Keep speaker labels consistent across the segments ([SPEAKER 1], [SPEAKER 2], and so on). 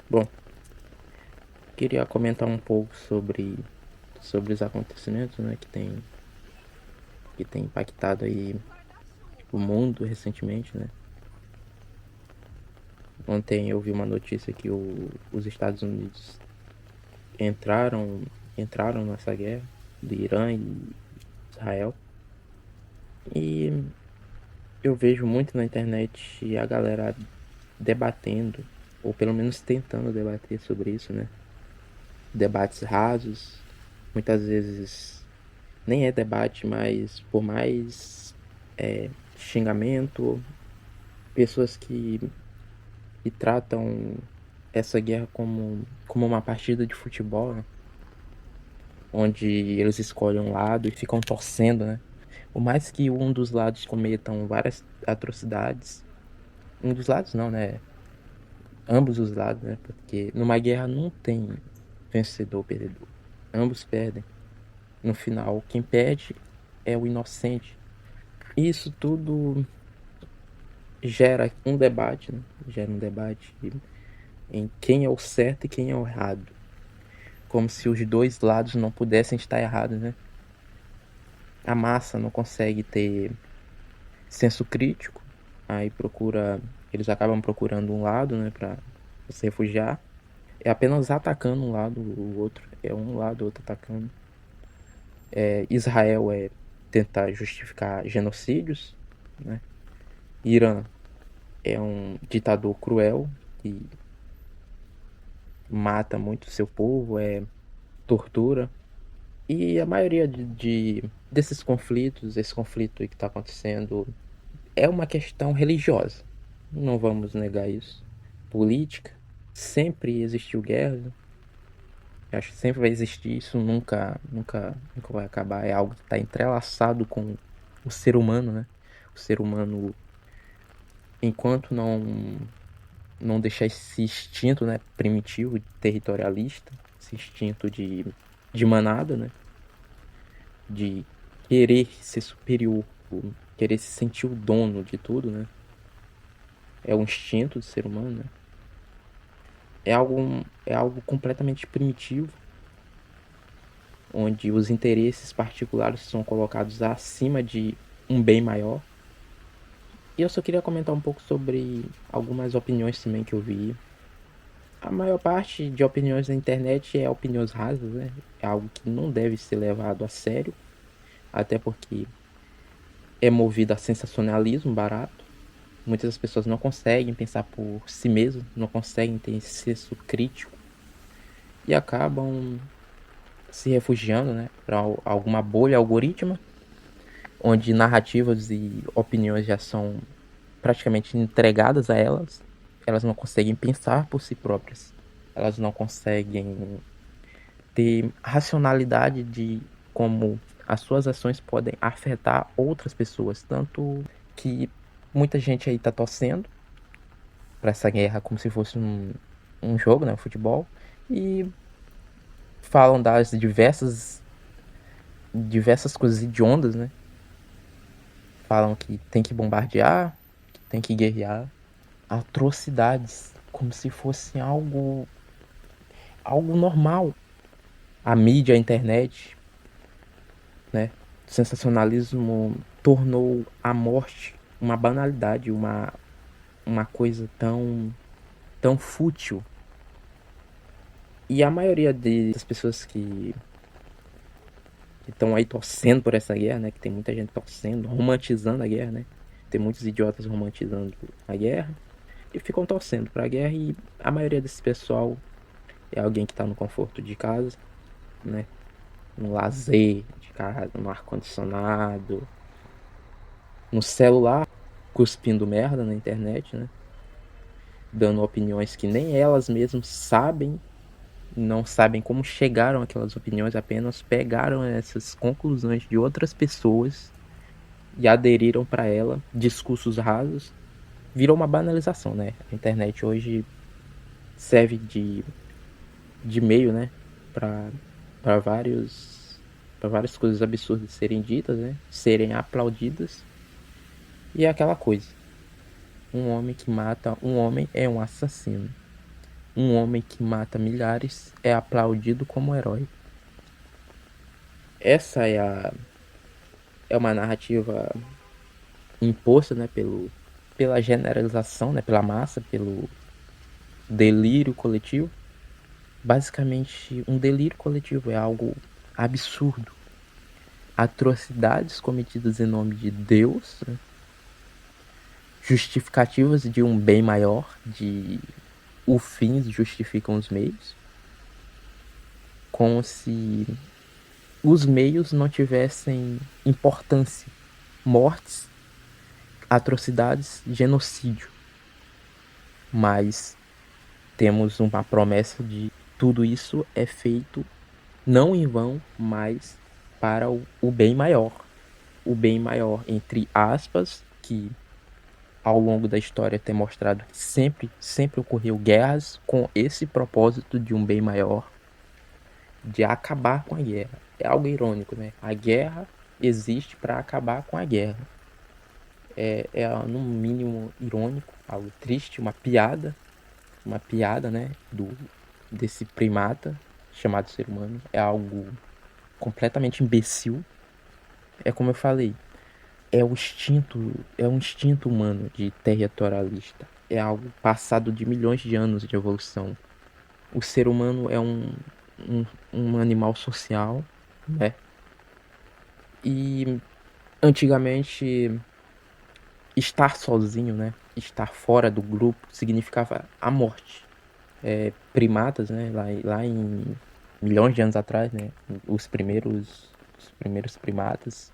[SPEAKER 1] Bom, queria comentar um pouco sobre os acontecimentos, né, que tem impactado aí o mundo recentemente, né? Ontem eu vi uma notícia que os Estados Unidos entraram entraram nessa guerra do Irã e Israel. E eu vejo muito na internet a galera debatendo, ou pelo menos tentando debater sobre isso, né? Debates rasos, muitas vezes nem é debate, mas por mais xingamento, pessoas que tratam essa guerra como uma partida de futebol, né? Onde eles escolhem um lado e ficam torcendo, né? Por mais que um dos lados cometam várias atrocidades, um dos lados não, né? Ambos os lados, né? Porque numa guerra não tem vencedor ou perdedor. Ambos perdem. No final, quem perde é o inocente. Isso tudo gera um debate, né? Gera um debate em quem é o certo e quem é o errado. Como se os dois lados não pudessem estar errados, né? A massa não consegue ter senso crítico, aí eles acabam procurando um lado, né, para se refugiar. É apenas atacando um lado, o outro. É um lado, o outro atacando. Israel é tentar justificar genocídios, né? Irã é um ditador cruel que mata muito seu povo, tortura. E a maioria desses conflitos, esse conflito aí que está acontecendo, é uma questão religiosa. Não vamos negar isso. Política, sempre existiu guerra. Acho que sempre vai existir. Isso nunca vai acabar. É algo que está entrelaçado com o ser humano, né? O ser humano, enquanto não deixar esse instinto, né, primitivo, territorialista, esse instinto de manada, né? De querer ser superior, querer se sentir o dono de tudo, né? É o instinto do ser humano, né? É algo completamente primitivo, onde os interesses particulares são colocados acima de um bem maior. E eu só queria comentar um pouco sobre algumas opiniões também que eu vi. A maior parte de opiniões na internet é opiniões rasas, né? É algo que não deve ser levado a sério, até porque é movido a sensacionalismo barato. Muitas das pessoas não conseguem pensar por si mesmas, não conseguem ter esse senso crítico e acabam se refugiando, né, para alguma bolha algorítmica, onde narrativas e opiniões já são praticamente entregadas a elas. Elas não conseguem pensar por si próprias. Elas não conseguem ter racionalidade de como as suas ações podem afetar outras pessoas. Tanto que muita gente aí tá torcendo para essa guerra como se fosse um jogo, né, um futebol. E falam das diversas coisas hediondas, né? Falam que tem que bombardear, que tem que guerrear. Atrocidades, como se fosse algo normal. A mídia, a internet, né? O sensacionalismo tornou a morte uma banalidade, uma coisa tão fútil. E a maioria das pessoas que estão aí torcendo por essa guerra, né? Que tem muita gente torcendo, romantizando a guerra, né? Tem muitos idiotas romantizando a guerra e ficam torcendo pra guerra. E a maioria desse pessoal é alguém que tá no conforto de casa, né? No lazer de casa, no ar-condicionado, no celular, cuspindo merda na internet, né? Dando opiniões que nem elas mesmas sabem, não sabem como chegaram àquelas opiniões, apenas pegaram essas conclusões de outras pessoas e aderiram para ela, discursos rasos. Virou uma banalização, né? A internet hoje serve de meio, né? Para para vários para várias coisas absurdas serem ditas, né? Serem aplaudidas. E é aquela coisa. Um homem que mata um homem é um assassino. um homem que mata milhares é aplaudido como herói. Essa é uma narrativa imposta, né, pela generalização, né, pela massa, pelo delírio coletivo. Basicamente, um delírio coletivo é algo absurdo. Atrocidades cometidas em nome de Deus, né, justificativas de um bem maior, de os fins justificam os meios, como se os meios não tivessem importância. Mortes, atrocidades, genocídio. Mas temos uma promessa de tudo isso é feito não em vão, mas para o bem maior. O bem maior, entre aspas, que ao longo da história tem mostrado que sempre ocorreu guerras com esse propósito de um bem maior, de acabar com a guerra. É algo irônico, né? A guerra existe para acabar com a guerra. É no mínimo irônico, algo triste, uma piada, né, desse primata chamado ser humano. É algo completamente imbecil. É como eu falei, é um instinto humano de territorialista. É algo passado de milhões de anos de evolução. O ser humano é um, um animal social, né? E antigamente estar sozinho, né? Estar fora do grupo significava a morte. Primatas, né? Lá em milhões de anos atrás, né? Os primeiros primatas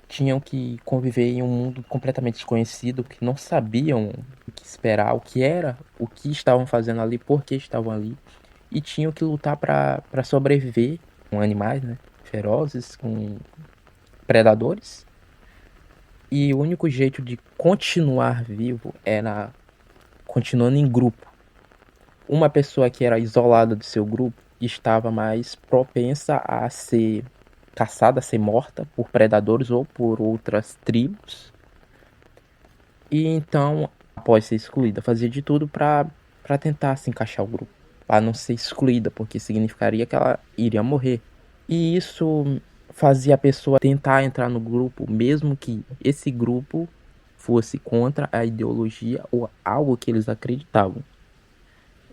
[SPEAKER 1] tinham que conviver em um mundo completamente desconhecido, que não sabiam o que esperar, o que era, o que estavam fazendo ali, por que estavam ali, e tinham que lutar para sobreviver com animais, né? Ferozes, com predadores. E o único jeito de continuar vivo era continuando em grupo. Uma pessoa que era isolada do seu grupo estava mais propensa a ser caçada, a ser morta por predadores ou por outras tribos. E então, após ser excluída, fazia de tudo para tentar se encaixar ao grupo, para não ser excluída, porque significaria que ela iria morrer. E isso fazia a pessoa tentar entrar no grupo, mesmo que esse grupo fosse contra a ideologia ou algo que eles acreditavam.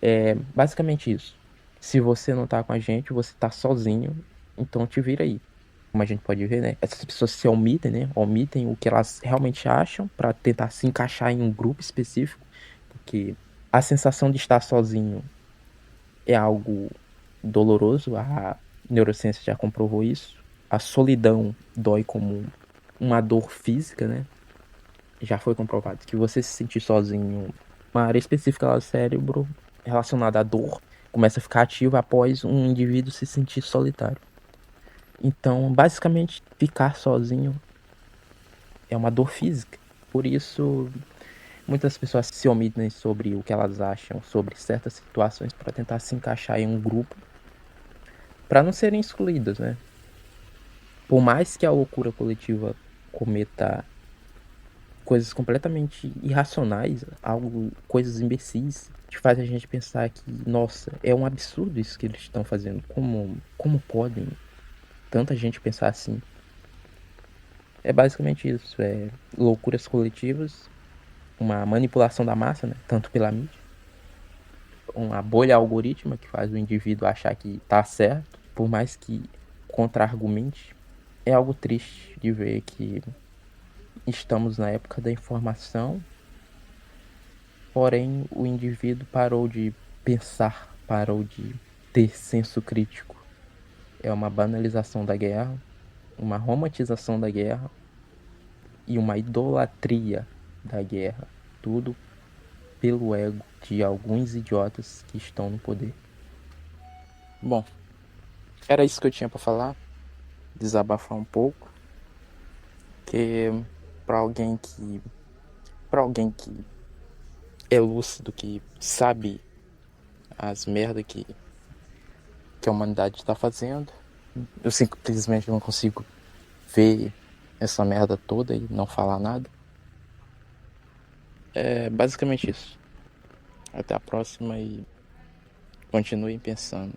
[SPEAKER 1] É basicamente isso. Se você não tá com a gente, você tá sozinho, então te vira aí. Como a gente pode ver, né? Essas pessoas se omitem, né? Omitem o que elas realmente acham para tentar se encaixar em um grupo específico, porque a sensação de estar sozinho é algo doloroso, a neurociência já comprovou isso. A solidão dói como uma dor física, né? Já foi comprovado que você se sentir sozinho, uma área específica lá do cérebro relacionada à dor começa a ficar ativa após um indivíduo se sentir solitário. Então, basicamente, ficar sozinho é uma dor física. Por isso, muitas pessoas se omitem sobre o que elas acham sobre certas situações para tentar se encaixar em um grupo, para não serem excluídas, né? Por mais que a loucura coletiva cometa coisas completamente irracionais, coisas imbecis, que faz a gente pensar que, nossa, é um absurdo isso que eles estão fazendo. Como podem tanta gente pensar assim? É basicamente isso, loucuras coletivas, uma manipulação da massa, né? Tanto pela mídia, uma bolha algorítmica que faz o indivíduo achar que tá certo, por mais que contra-argumente. É algo triste de ver que estamos na época da informação, porém o indivíduo parou de pensar, parou de ter senso crítico. É uma banalização da guerra, uma romantização da guerra e uma idolatria da guerra. Tudo pelo ego de alguns idiotas que estão no poder. Bom, era isso que eu tinha para falar, desabafar um pouco, que para alguém que é lúcido, que sabe as merdas que a humanidade está fazendo, eu simplesmente não consigo ver essa merda toda e não falar nada. É basicamente isso. Até a próxima e continuem pensando.